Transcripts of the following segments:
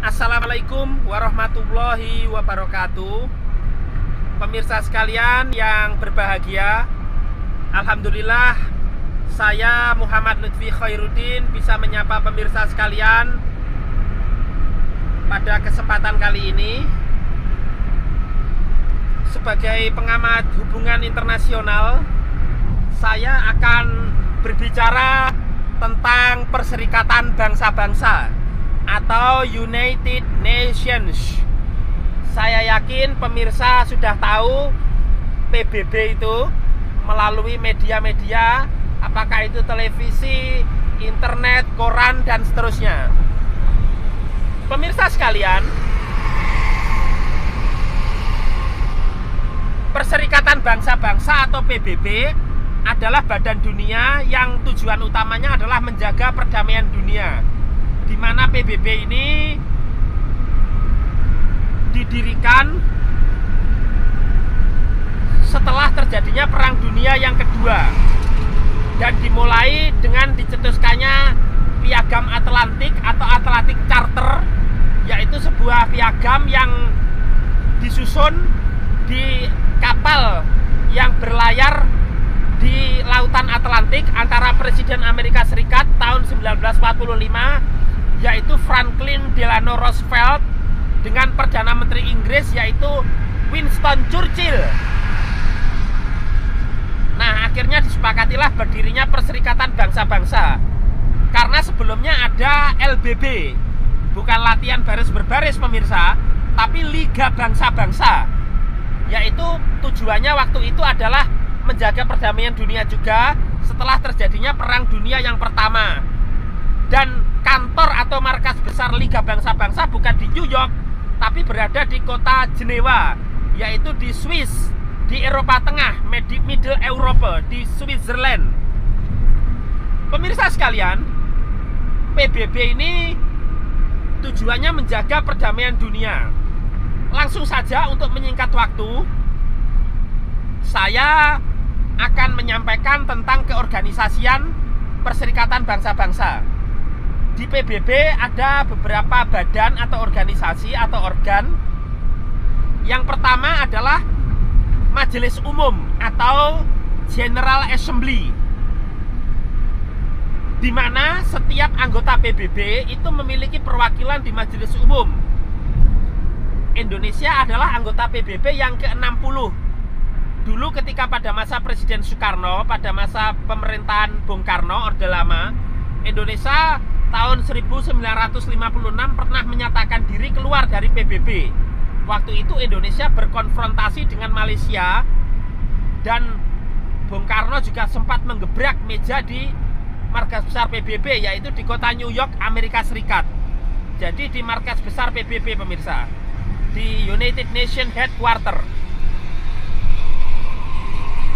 Assalamualaikum warahmatullahi wabarakatuh. Pemirsa sekalian yang berbahagia, alhamdulillah saya Muhammad Lutfi Khairuddin bisa menyapa pemirsa sekalian pada kesempatan kali ini. Sebagai pengamat hubungan internasional, saya akan berbicara tentang Perserikatan Bangsa-Bangsa atau United Nations. Saya yakin pemirsa sudah tahu PBB itu melalui media-media, apakah itu televisi, internet, koran, dan seterusnya. Pemirsa sekalian, Perserikatan Bangsa-Bangsa atau PBB adalah badan dunia yang tujuan utamanya adalah menjaga perdamaian dunia, di mana PBB ini didirikan setelah terjadinya Perang Dunia yang kedua dan dimulai dengan dicetuskannya Piagam Atlantik atau Atlantic Charter, yaitu sebuah piagam yang disusun di kapal yang berlayar di lautan Atlantik antara Presiden Amerika Serikat tahun 1945 yaitu Franklin Delano Roosevelt dengan Perdana Menteri Inggris yaitu Winston Churchill. Nah, akhirnya disepakatilah berdirinya Perserikatan Bangsa-Bangsa. Karena sebelumnya ada LBB, bukan latihan baris berbaris pemirsa, tapi Liga Bangsa-Bangsa, yaitu tujuannya waktu itu adalah menjaga perdamaian dunia juga setelah terjadinya Perang Dunia yang pertama. Dan kantor atau markas besar Liga Bangsa-Bangsa bukan di New York, tapi berada di kota Jenewa, yaitu di Swiss, di Eropa Tengah, Middle Europe, di Switzerland. Pemirsa sekalian, PBB ini tujuannya menjaga perdamaian dunia. Langsung saja untuk menyingkat waktu, saya akan menyampaikan tentang keorganisasian Perserikatan Bangsa-Bangsa. Di PBB ada beberapa badan atau organisasi atau organ. Yang pertama adalah Majelis Umum atau General Assembly, di mana setiap anggota PBB itu memiliki perwakilan di Majelis Umum. Indonesia adalah anggota PBB yang ke-60. Dulu ketika pada masa Presiden Soekarno, pada masa pemerintahan Bung Karno, Orde Lama, Indonesia tahun 1956 pernah menyatakan diri keluar dari PBB. Waktu itu Indonesia berkonfrontasi dengan Malaysia dan Bung Karno juga sempat menggebrak meja di markas besar PBB, yaitu di kota New York, Amerika Serikat. Jadi di markas besar PBB pemirsa, di United Nations Headquarter.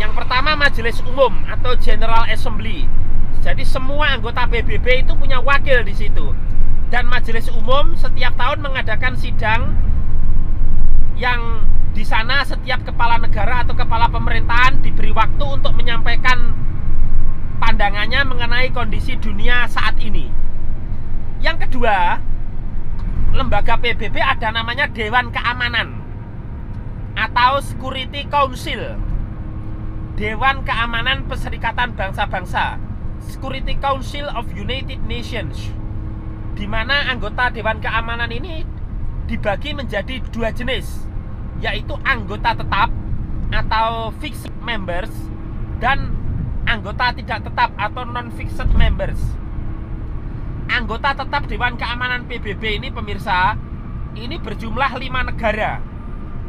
Yang pertama Majelis Umum atau General Assembly. Jadi semua anggota PBB itu punya wakil di situ. Dan Majelis Umum setiap tahun mengadakan sidang yang di sana setiap kepala negara atau kepala pemerintahan diberi waktu untuk menyampaikan pandangannya mengenai kondisi dunia saat ini. Yang kedua, lembaga PBB ada namanya Dewan Keamanan atau Security Council. Dewan Keamanan Perserikatan Bangsa-Bangsa, Security Council of United Nations, di mana anggota Dewan Keamanan ini dibagi menjadi dua jenis, yaitu anggota tetap atau fixed members dan anggota tidak tetap atau non-fixed members. Anggota tetap Dewan Keamanan PBB ini pemirsa, ini berjumlah 5 negara.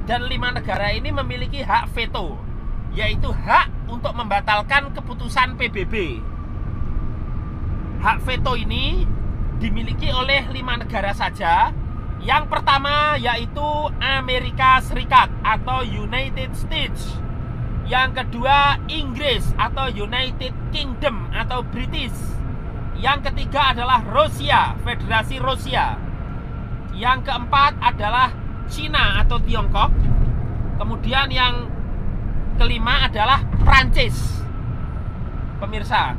Dan 5 negara ini memiliki hak veto, yaitu hak untuk membatalkan keputusan PBB. Hak veto ini dimiliki oleh 5 negara saja. Yang pertama yaitu Amerika Serikat atau United States. Yang kedua Inggris atau United Kingdom atau British. Yang ketiga adalah Rusia, Federasi Rusia. Yang keempat adalah Cina atau Tiongkok. Kemudian yang kelima adalah Prancis. Pemirsa,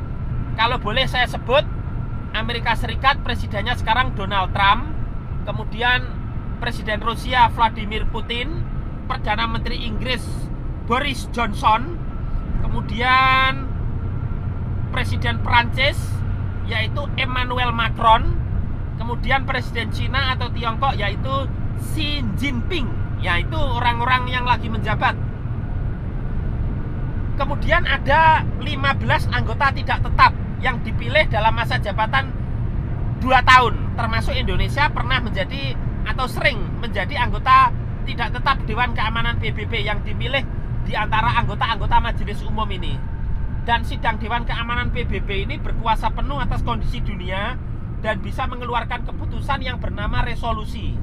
kalau boleh saya sebut, Amerika Serikat presidennya sekarang Donald Trump. kemudian Presiden Rusia Vladimir Putin, Perdana Menteri Inggris Boris Johnson, kemudian Presiden Prancis yaitu Emmanuel Macron, kemudian Presiden Cina atau Tiongkok yaitu Xi Jinping, yaitu orang-orang yang lagi menjabat. Kemudian ada 15 anggota tidak tetap yang dipilih dalam masa jabatan 2 tahun, termasuk Indonesia pernah menjadi atau sering menjadi anggota tidak tetap Dewan Keamanan PBB yang dimilih di antara anggota-anggota Majelis Umum ini. Dan sidang Dewan Keamanan PBB ini berkuasa penuh atas kondisi dunia dan bisa mengeluarkan keputusan yang bernama resolusi.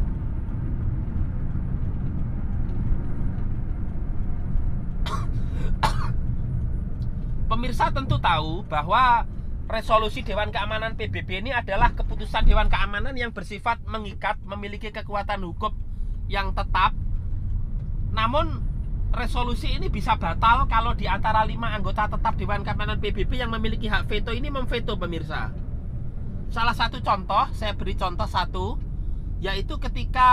Pemirsa tentu tahu bahwa resolusi Dewan Keamanan PBB ini adalah keputusan Dewan Keamanan yang bersifat mengikat, memiliki kekuatan hukum yang tetap. Namun resolusi ini bisa batal kalau di antara 5 anggota tetap Dewan Keamanan PBB yang memiliki hak veto ini memveto, pemirsa. Salah satu contoh, saya beri contoh satu, yaitu ketika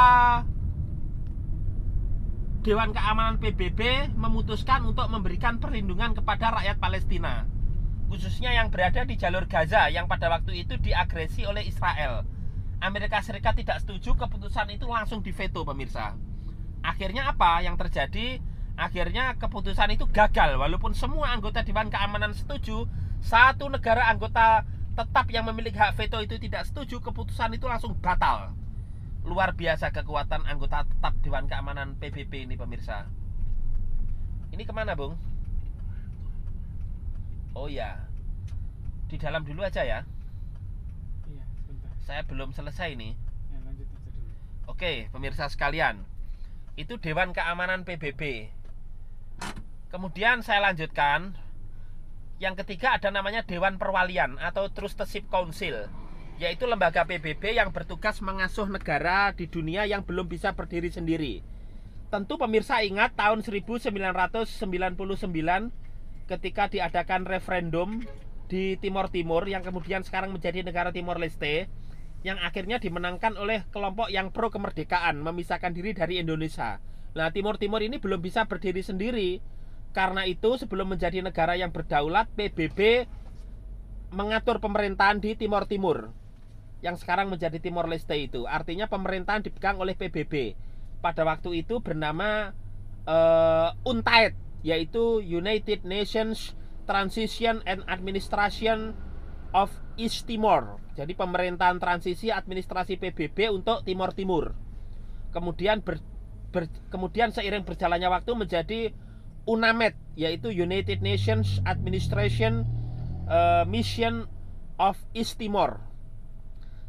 Dewan Keamanan PBB memutuskan untuk memberikan perlindungan kepada rakyat Palestina, khususnya yang berada di jalur Gaza yang pada waktu itu diagresi oleh Israel. Amerika Serikat tidak setuju, keputusan itu langsung diveto, pemirsa. Akhirnya apa yang terjadi? Akhirnya keputusan itu gagal. Walaupun semua anggota Dewan Keamanan setuju, satu negara anggota tetap yang memiliki hak veto itu tidak setuju, keputusan itu langsung batal. Luar biasa kekuatan anggota tetap Dewan Keamanan PBB ini, pemirsa. Ini kemana, Bung? Oh ya, di dalam dulu aja ya. Iya, sebentar. Saya belum selesai nih. Ya, lanjut aja dulu. Oke, pemirsa sekalian, itu Dewan Keamanan PBB. Kemudian saya lanjutkan. Yang ketiga ada namanya Dewan Perwalian atau Trusteeship Council, yaitu lembaga PBB yang bertugas mengasuh negara di dunia yang belum bisa berdiri sendiri. Tentu pemirsa ingat tahun 1999 ketika diadakan referendum di Timor Timur yang kemudian sekarang menjadi negara Timor Leste, yang akhirnya dimenangkan oleh kelompok yang pro kemerdekaan, memisahkan diri dari Indonesia. Nah, Timor Timur ini belum bisa berdiri sendiri. Karena itu sebelum menjadi negara yang berdaulat, PBB mengatur pemerintahan di Timor Timur yang sekarang menjadi Timor Leste itu. Artinya pemerintahan dipegang oleh PBB. Pada waktu itu bernama UNTAID, yaitu United Nations Transition and Administration of East Timor. Jadi pemerintahan transisi administrasi PBB untuk Timor Timur. Kemudian kemudian seiring berjalannya waktu menjadi UNAMED, yaitu United Nations Administration Mission of East Timor.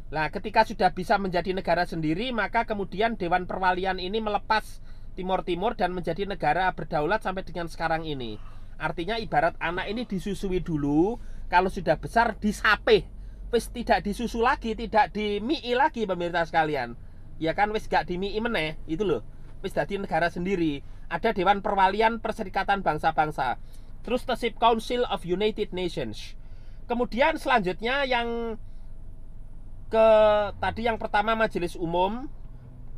Nah, ketika sudah bisa menjadi negara sendiri, maka kemudian Dewan Perwalian ini melepas Timor Timur dan menjadi negara berdaulat sampai dengan sekarang ini. Artinya ibarat anak ini disusui dulu, kalau sudah besar disapih, wis tidak disusu lagi, tidak dimii lagi, pemirsa sekalian. Ya kan, wis gak dimii meneh, itu loh. Wis jadi negara sendiri. Ada Dewan Perwalian Perserikatan Bangsa-Bangsa, Trusteeship Council of United Nations. Kemudian selanjutnya yang tadi yang pertama Majelis Umum,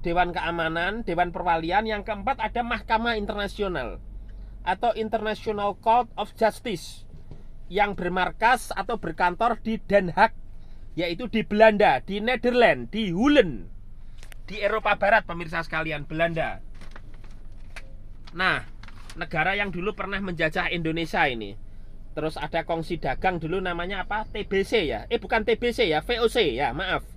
Dewan Keamanan, Dewan Perwalian. Yang keempat ada Mahkamah Internasional atau International Court of Justice yang bermarkas atau berkantor di Den Haag, yaitu di Belanda, di Nederland, di Holland, di Eropa Barat, pemirsa sekalian, Belanda. Nah, negara yang dulu pernah menjajah Indonesia ini. Terus ada kongsi dagang dulu namanya apa? TBC ya? Bukan TBC ya, VOC ya, maaf.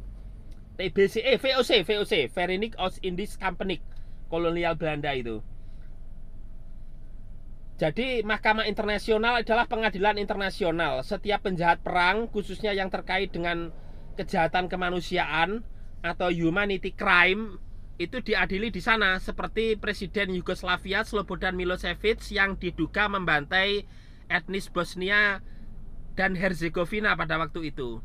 TBC, VOC, Verenigd Oost-Indisch Company, kolonial Belanda itu. Jadi Mahkamah Internasional adalah pengadilan internasional. Setiap penjahat perang, khususnya yang terkait dengan kejahatan kemanusiaan atau humanity crime, itu diadili di sana, seperti Presiden Yugoslavia Slobodan Milosevic yang diduga membantai etnis Bosnia dan Herzegovina pada waktu itu.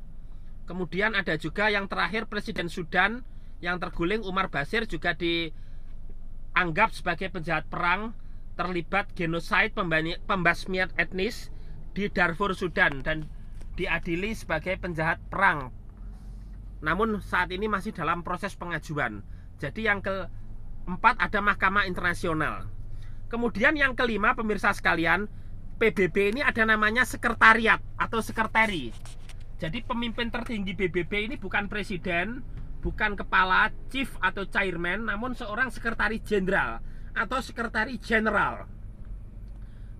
Kemudian ada juga yang terakhir Presiden Sudan yang terguling, Umar Bashir, juga dianggap sebagai penjahat perang, terlibat genosid, pembasmian etnis di Darfur, Sudan, dan diadili sebagai penjahat perang namun saat ini masih dalam proses pengajuan. Jadi yang keempat ada Mahkamah Internasional. Kemudian yang kelima, pemirsa sekalian, PBB ini ada namanya sekretariat atau sekretari. Jadi pemimpin tertinggi PBB ini bukan presiden, bukan kepala, chief atau chairman, namun seorang sekretaris jenderal atau sekretaris jenderal.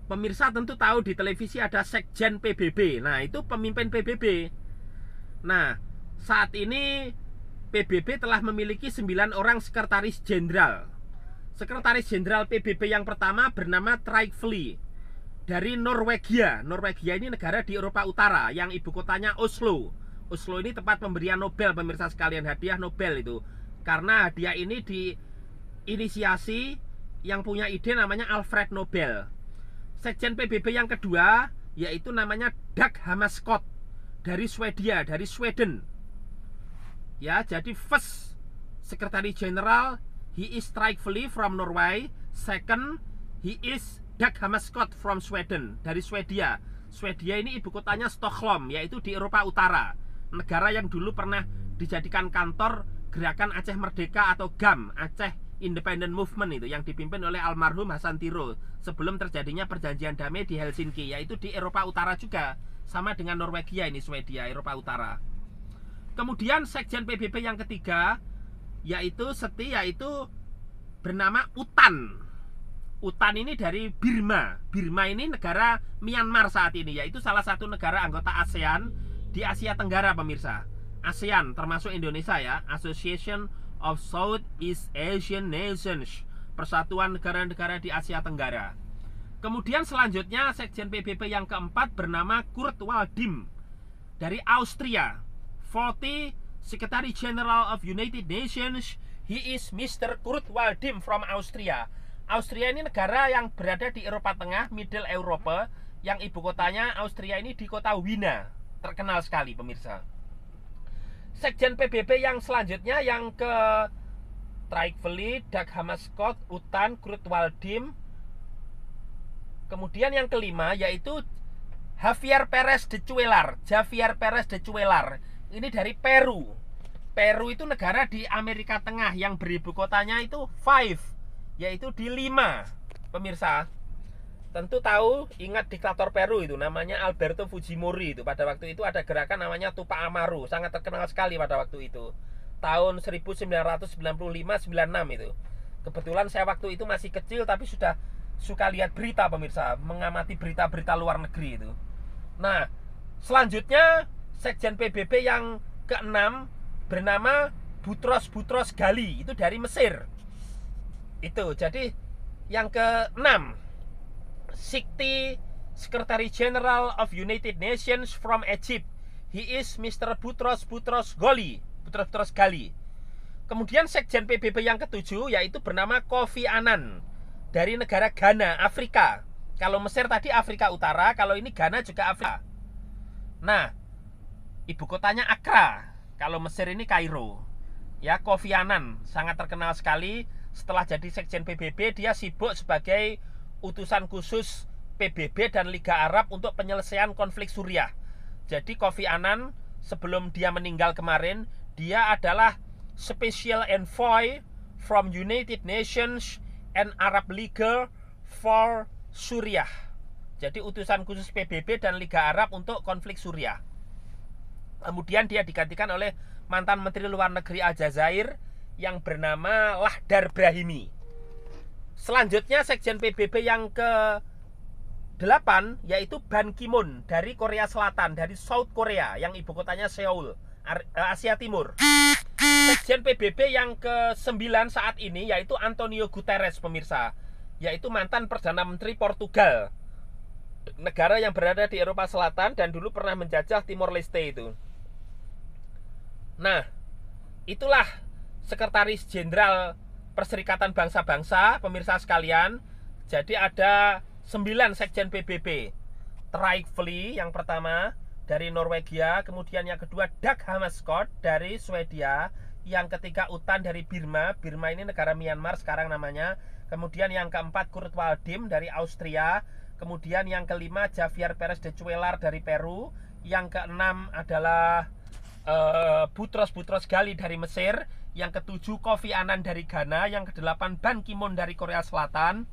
Pemirsa tentu tahu di televisi ada sekjen PBB. Nah, itu pemimpin PBB. Nah, saat ini PBB telah memiliki 9 orang sekretaris jenderal. Sekretaris jenderal PBB yang pertama bernama Trygve dari Norwegia. Norwegia ini negara di Eropa Utara yang ibu kotanya Oslo. Oslo ini tempat pemberian Nobel, pemirsa sekalian, hadiah Nobel itu. Karena hadiah ini diinisiasi yang punya ide namanya Alfred Nobel. Sekjen PBB yang kedua yaitu namanya Dag Hammarskjöld dari Swedia, dari Sweden. Ya, jadi first Secretary General, he is Trygve from Norway. Second, he is Dag Hammarskjöld from Sweden, dari Swedia. Swedia ini ibu kotanya Stockholm, yaitu di Eropa Utara. Negara yang dulu pernah dijadikan kantor Gerakan Aceh Merdeka atau GAM, Aceh Independent Movement, itu yang dipimpin oleh almarhum Hasan Tiro sebelum terjadinya perjanjian damai di Helsinki, yaitu di Eropa Utara juga, sama dengan Norwegia ini, Swedia, Eropa Utara. Kemudian sekjen PBB yang ketiga yaitu bernama Utan. Utan ini dari Birma. Birma ini negara Myanmar saat ini, yaitu salah satu negara anggota ASEAN di Asia Tenggara, pemirsa. ASEAN termasuk Indonesia ya, Association of Southeast Asian Nations, Persatuan Negara-Negara di Asia Tenggara. Kemudian selanjutnya sekjen PBB yang keempat bernama Kurt Waldheim dari Austria. 40 Secretary General of United Nations, he is Mr. Kurt Waldheim from Austria. Austria ini negara yang berada di Eropa Tengah, Middle Eropa, yang ibu kotanya Austria ini di kota Wina. Terkenal sekali, pemirsa. Sekjen PBB yang selanjutnya yang ke Trygve, Dag Hammarskjöld, Utan, Kurt Waldheim. Kemudian yang kelima yaitu Javier Pérez de Cuéllar. Javier Pérez de Cuéllar ini dari Peru. Peru itu negara di Amerika Tengah yang beribu kotanya itu 5, yaitu di Lima. Pemirsa tentu tahu, ingat diktator Peru itu namanya Alberto Fujimori itu. Pada waktu itu ada gerakan namanya Tupac Amaru, sangat terkenal sekali pada waktu itu. Tahun 1995-96 itu. Kebetulan saya waktu itu masih kecil tapi sudah suka lihat berita, pemirsa, mengamati berita-berita luar negeri itu. Nah, selanjutnya sekjen PBB yang keenam bernama Boutros Ghali, itu dari Mesir. Itu, jadi yang keenam, 60 Secretary General of United Nations from Egypt, he is Mr. Boutros Ghali. Kemudian sekjen PBB yang ketujuh yaitu bernama Kofi Annan dari negara Ghana, Afrika. Kalau Mesir tadi Afrika Utara, kalau ini Ghana juga Afrika. Nah, ibu kotanya Accra. Kalau Mesir ini Kairo. Ya, Kofi Annan sangat terkenal sekali. Setelah jadi sekjen PBB, dia sibuk sebagai utusan khusus PBB dan Liga Arab untuk penyelesaian konflik Suriah. Jadi Kofi Annan sebelum dia meninggal kemarin, dia adalah Special Envoy from United Nations and Arab League for Suriah. Jadi utusan khusus PBB dan Liga Arab untuk konflik Suriah. Kemudian dia digantikan oleh mantan Menteri Luar Negeri Aljazair yang bernama Lahdar Brahimi. Selanjutnya sekjen PBB yang ke-8 yaitu Ban Ki-moon dari Korea Selatan, dari South Korea yang ibu kotanya Seoul, Asia Timur. Sekjen PBB yang ke-9 saat ini yaitu Antonio Guterres, pemirsa, yaitu mantan Perdana Menteri Portugal, negara yang berada di Eropa Selatan dan dulu pernah menjajah Timor Leste itu. Nah, itulah Sekretaris Jenderal Perserikatan Bangsa-Bangsa, pemirsa sekalian. Jadi ada 9 sekjen PBB. Trygve yang pertama dari Norwegia, kemudian yang kedua Dag Hammarskjöld dari Swedia, yang ketiga Utan dari Birma. Birma ini negara Myanmar sekarang namanya. Kemudian yang keempat Kurt Waldheim dari Austria. Kemudian yang kelima Javier Pérez de Cuéllar dari Peru. Yang keenam adalah Boutros Ghali dari Mesir, yang ke-7 Kofi Annan dari Ghana, yang ke-8 Ban Ki-moon dari Korea Selatan,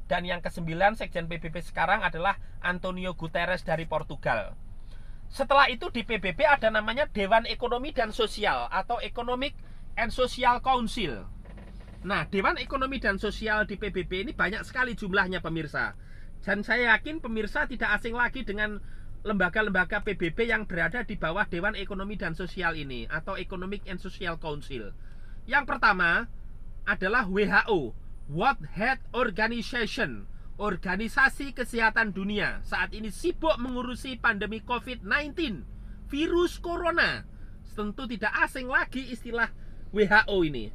dan yang ke-9 Sekjen PBB sekarang adalah Antonio Guterres dari Portugal. Setelah itu di PBB ada namanya Dewan Ekonomi dan Sosial atau Economic and Social Council. Nah, Dewan Ekonomi dan Sosial di PBB ini banyak sekali jumlahnya pemirsa. Dan saya yakin pemirsa tidak asing lagi dengan lembaga-lembaga PBB yang berada di bawah Dewan Ekonomi dan Sosial ini atau Economic and Social Council. Yang pertama adalah WHO, World Health Organization, Organisasi Kesehatan Dunia. Saat ini sibuk mengurusi pandemi COVID-19, virus corona. Tentu tidak asing lagi istilah WHO ini.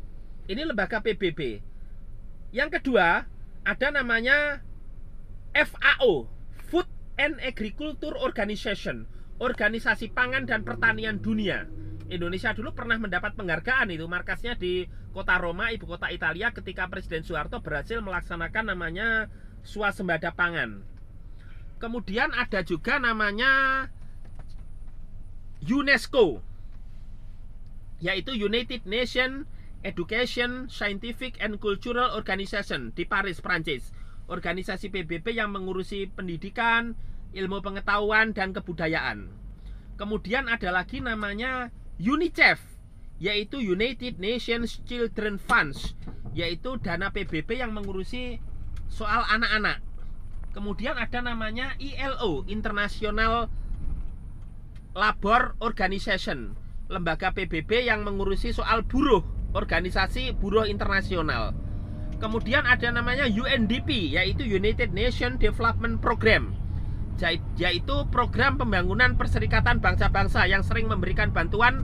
Ini lembaga PBB. Yang kedua ada namanya FAO, Food and Agriculture Organization, Organisasi Pangan dan Pertanian Dunia. Indonesia dulu pernah mendapat penghargaan itu, markasnya di kota Roma, ibu kota Italia, ketika Presiden Soeharto berhasil melaksanakan namanya swasembada pangan. Kemudian ada juga namanya UNESCO, yaitu United Nations Education, Scientific and Cultural Organization di Paris, Prancis. Organisasi PBB yang mengurusi pendidikan, ilmu pengetahuan, dan kebudayaan. Kemudian ada lagi namanya UNICEF, yaitu United Nations Children Funds, yaitu dana PBB yang mengurusi soal anak-anak. Kemudian ada namanya ILO, International Labour Organization, lembaga PBB yang mengurusi soal buruh, organisasi buruh internasional. Kemudian ada namanya UNDP, yaitu United Nations Development Program, yaitu program pembangunan Perserikatan Bangsa-Bangsa yang sering memberikan bantuan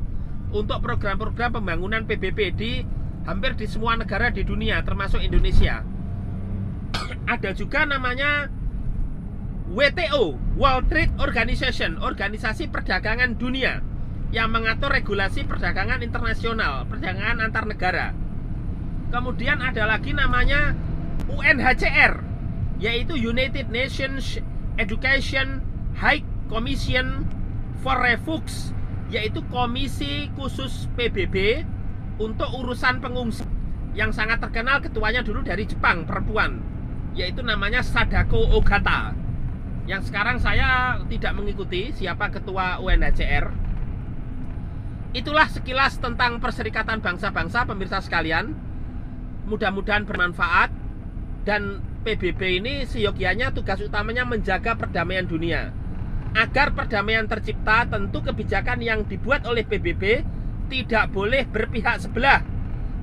untuk program-program pembangunan PBB di hampir di semua negara di dunia, termasuk Indonesia. Ada juga namanya WTO, World Trade Organization, Organisasi Perdagangan Dunia, yang mengatur regulasi perdagangan internasional, perdagangan antar negara. Kemudian ada lagi namanya UNHCR, yaitu United Nations Education High Commission for Refugees, yaitu komisi khusus PBB untuk urusan pengungsi, yang sangat terkenal ketuanya dulu dari Jepang, perempuan, yaitu namanya Sadako Ogata, yang sekarang saya tidak mengikuti siapa ketua UNHCR. Itulah sekilas tentang Perserikatan Bangsa-Bangsa, pemirsa sekalian. Mudah-mudahan bermanfaat. Dan PBB ini seyogianya tugas utamanya menjaga perdamaian dunia. Agar perdamaian tercipta, tentu kebijakan yang dibuat oleh PBB tidak boleh berpihak sebelah,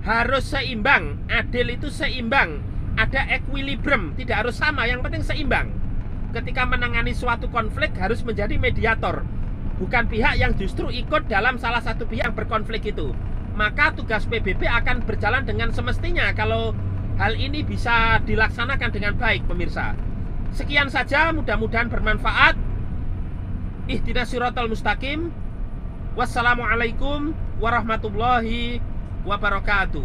harus seimbang. Adil itu seimbang, ada equilibrium, tidak harus sama, yang penting seimbang. Ketika menangani suatu konflik harus menjadi mediator, bukan pihak yang justru ikut dalam salah satu pihak yang berkonflik itu. Maka tugas PBB akan berjalan dengan semestinya kalau hal ini bisa dilaksanakan dengan baik, pemirsa. Sekian saja, mudah-mudahan bermanfaat. Ihdinas siratal mustaqim. Wassalamualaikum warahmatullahi wabarakatuh.